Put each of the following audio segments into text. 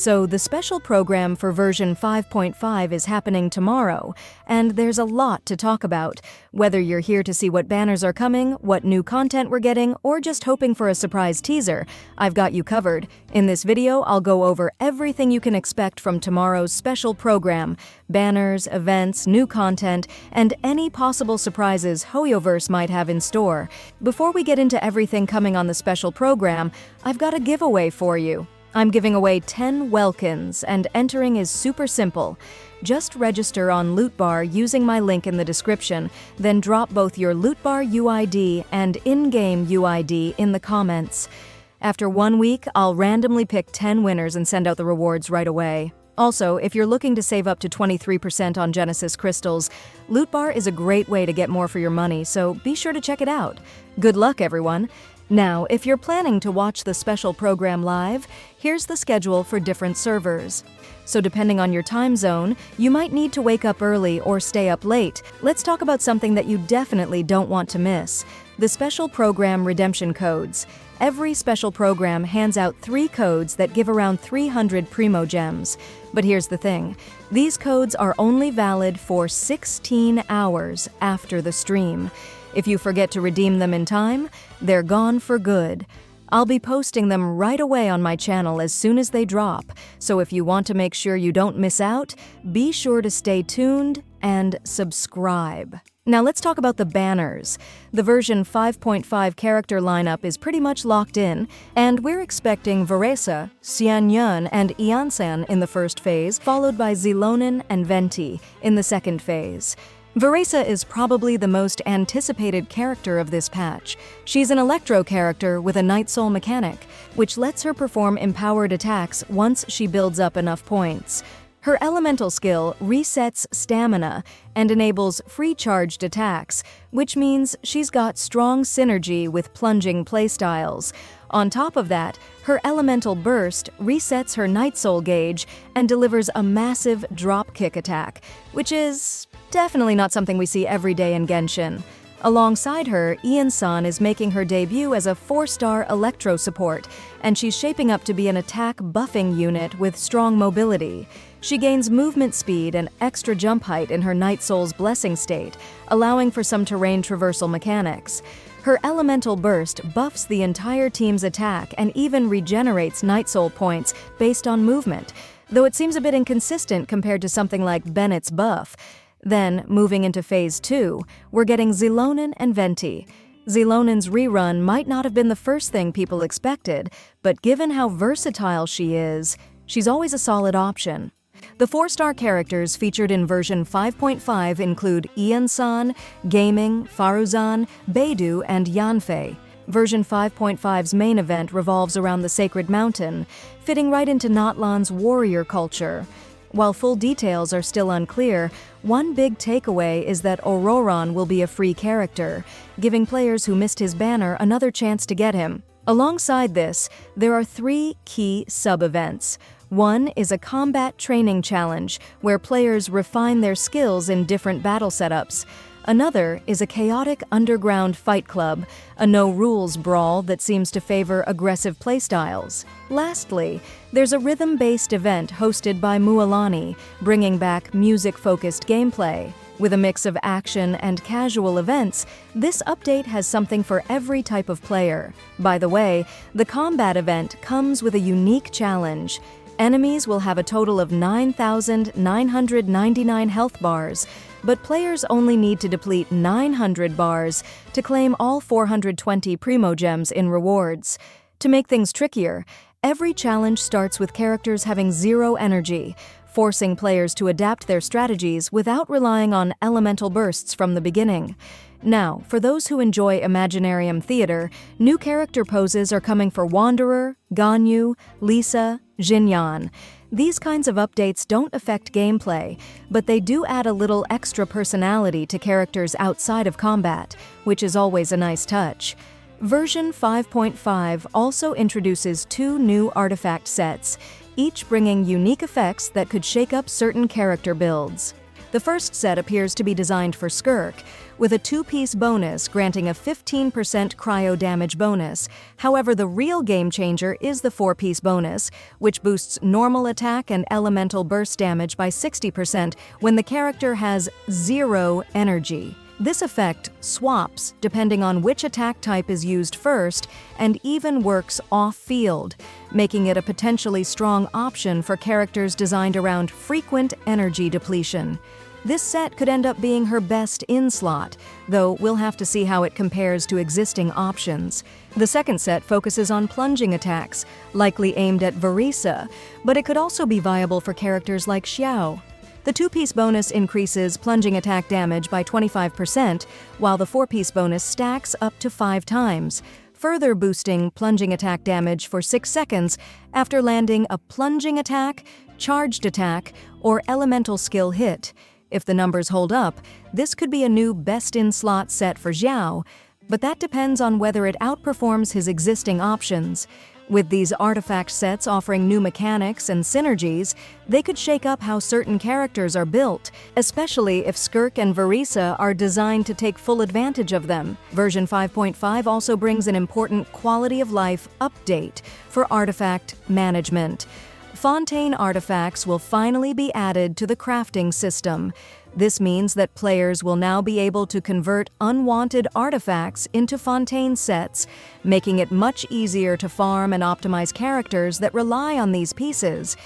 So the special program for version 5.5 is happening tomorrow, and there's a lot to talk about. Whether you're here to see what banners are coming, what new content we're getting, or just hoping for a surprise teaser, I've got you covered. In this video, I'll go over everything you can expect from tomorrow's special program: banners, events, new content, and any possible surprises Hoyoverse might have in store. Before we get into everything coming on the special program, I've got a giveaway for you. I'm giving away 10 Welkins, and entering is super simple. Just register on Loot Bar using my link in the description, then drop both your Loot Bar UID and in-game UID in the comments. After 1 week, I'll randomly pick 10 winners and send out the rewards right away. Also, if you're looking to save up to 23% on Genesis crystals, Loot Bar is a great way to get more for your money, so be sure to check it out. Good luck, everyone! Now, if you're planning to watch the special program live, here's the schedule for different servers. So depending on your time zone, you might need to wake up early or stay up late. Let's talk about something that you definitely don't want to miss: the special program redemption codes. Every special program hands out 3 codes that give around 300 Primo Gems. But here's the thing: these codes are only valid for 16 hours after the stream. If you forget to redeem them in time, they're gone for good. I'll be posting them right away on my channel as soon as they drop, so if you want to make sure you don't miss out, be sure to stay tuned and subscribe. Now let's talk about the banners. The version 5.5 character lineup is pretty much locked in, and we're expecting Veresa, Xianyun, and Iansan in the first phase, followed by Zilonin and Venti in the second phase. Veresa is probably the most anticipated character of this patch. She's an Electro character with a Night Soul mechanic, which lets her perform empowered attacks once she builds up enough points. Her elemental skill resets stamina and enables free-charged attacks, which means she's got strong synergy with plunging playstyles. On top of that, her elemental burst resets her Night Soul gauge and delivers a massive drop-kick attack, which is definitely not something we see every day in Genshin. Alongside her, Iansan is making her debut as a 4-star Electro support, and she's shaping up to be an attack buffing unit with strong mobility. She gains movement speed and extra jump height in her Night Soul's Blessing state, allowing for some terrain traversal mechanics. Her elemental burst buffs the entire team's attack and even regenerates Night Soul points based on movement, though it seems a bit inconsistent compared to something like Bennett's buff. Then, moving into Phase 2, we're getting Zilonin and Venti. Zilonin's rerun might not have been the first thing people expected, but given how versatile she is, she's always a solid option. The 4-star characters featured in version 5.5 include Iansan, Gaming, Faruzan, Beidou, and Yanfei. Version 5.5's main event revolves around the Sacred Mountain, fitting right into Natlan's warrior culture. While full details are still unclear, one big takeaway is that Auroron will be a free character, giving players who missed his banner another chance to get him. Alongside this, there are 3 key sub-events. One is a combat training challenge, where players refine their skills in different battle setups. Another is a chaotic underground fight club, a no-rules brawl that seems to favor aggressive playstyles. Lastly, there's a rhythm-based event hosted by Mualani, bringing back music-focused gameplay. With a mix of action and casual events, this update has something for every type of player. By the way, the combat event comes with a unique challenge. Enemies will have a total of 9,999 health bars, but players only need to deplete 900 bars to claim all 420 Primo Gems in rewards. To make things trickier, every challenge starts with characters having 0 energy, forcing players to adapt their strategies without relying on elemental bursts from the beginning. Now, for those who enjoy Imaginarium theater, new character poses are coming for Wanderer, Ganyu, Lisa, Xinyan. These kinds of updates don't affect gameplay, but they do add a little extra personality to characters outside of combat, which is always a nice touch. Version 5.5 also introduces 2 new artifact sets, each bringing unique effects that could shake up certain character builds. The first set appears to be designed for Skirk, with a 2-piece bonus granting a 15% cryo damage bonus. However, the real game changer is the 4-piece bonus, which boosts normal attack and elemental burst damage by 60% when the character has 0 energy. This effect swaps depending on which attack type is used first and even works off-field, making it a potentially strong option for characters designed around frequent energy depletion. This set could end up being her best in-slot, though we'll have to see how it compares to existing options. The second set focuses on plunging attacks, likely aimed at Verisa, but it could also be viable for characters like Xiao. The 2-piece bonus increases plunging attack damage by 25%, while the 4-piece bonus stacks up to 5 times, further boosting plunging attack damage for 6 seconds after landing a plunging attack, charged attack, or elemental skill hit. If the numbers hold up, this could be a new best-in-slot set for Xiao, but that depends on whether it outperforms his existing options. With these artifact sets offering new mechanics and synergies, they could shake up how certain characters are built, especially if Skirk and Verisa are designed to take full advantage of them. Version 5.5 also brings an important quality of life update for artifact management. Fontaine artifacts will finally be added to the crafting system. This means that players will now be able to convert unwanted artifacts into Fontaine sets, making it much easier to farm and optimize characters that rely on these pieces.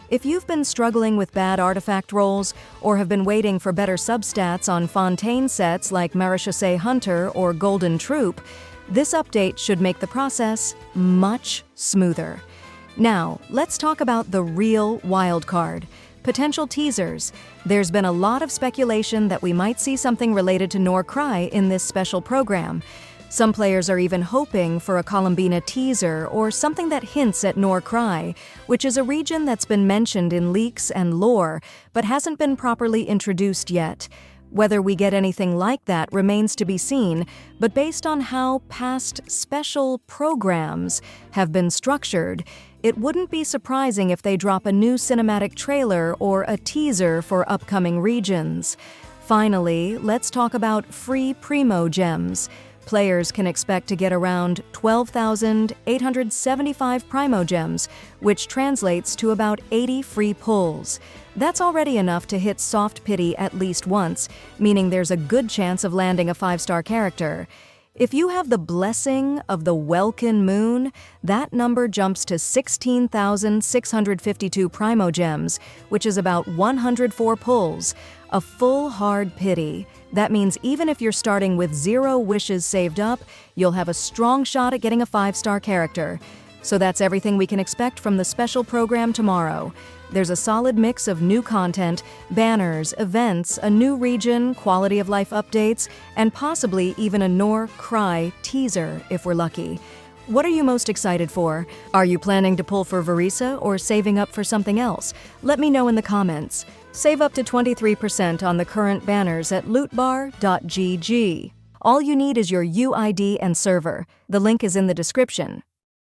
If you've been struggling with bad artifact rolls or have been waiting for better substats on Fontaine sets like Marechaussee Hunter or Golden Troop, this update should make the process much smoother. Now, let's talk about the real wildcard. Potential teasers. There's been a lot of speculation that we might see something related to Nor Cry in this special program. Some players are even hoping for a Columbina teaser or something that hints at Nor Cry, which is a region that's been mentioned in leaks and lore, but hasn't been properly introduced yet. Whether we get anything like that remains to be seen, but based on how past special programs have been structured, it wouldn't be surprising if they drop a new cinematic trailer or a teaser for upcoming regions. Finally, let's talk about free Primo gems. Players can expect to get around 12,875 Primo gems, which translates to about 80 free pulls. That's already enough to hit soft pity at least once, meaning there's a good chance of landing a 5-star character. If you have the blessing of the Welkin Moon, that number jumps to 16,652 Primo gems, which is about 104 pulls, a full hard pity. That means even if you're starting with 0 wishes saved up, you'll have a strong shot at getting a 5-star character. So that's everything we can expect from the special program tomorrow. There's a solid mix of new content, banners, events, a new region, quality of life updates, and possibly even a Nor Cry teaser if we're lucky. What are you most excited for? Are you planning to pull for Verisa or saving up for something else? Let me know in the comments. Save up to 23% on the current banners at lootbar.gg. All you need is your UID and server. The link is in the description.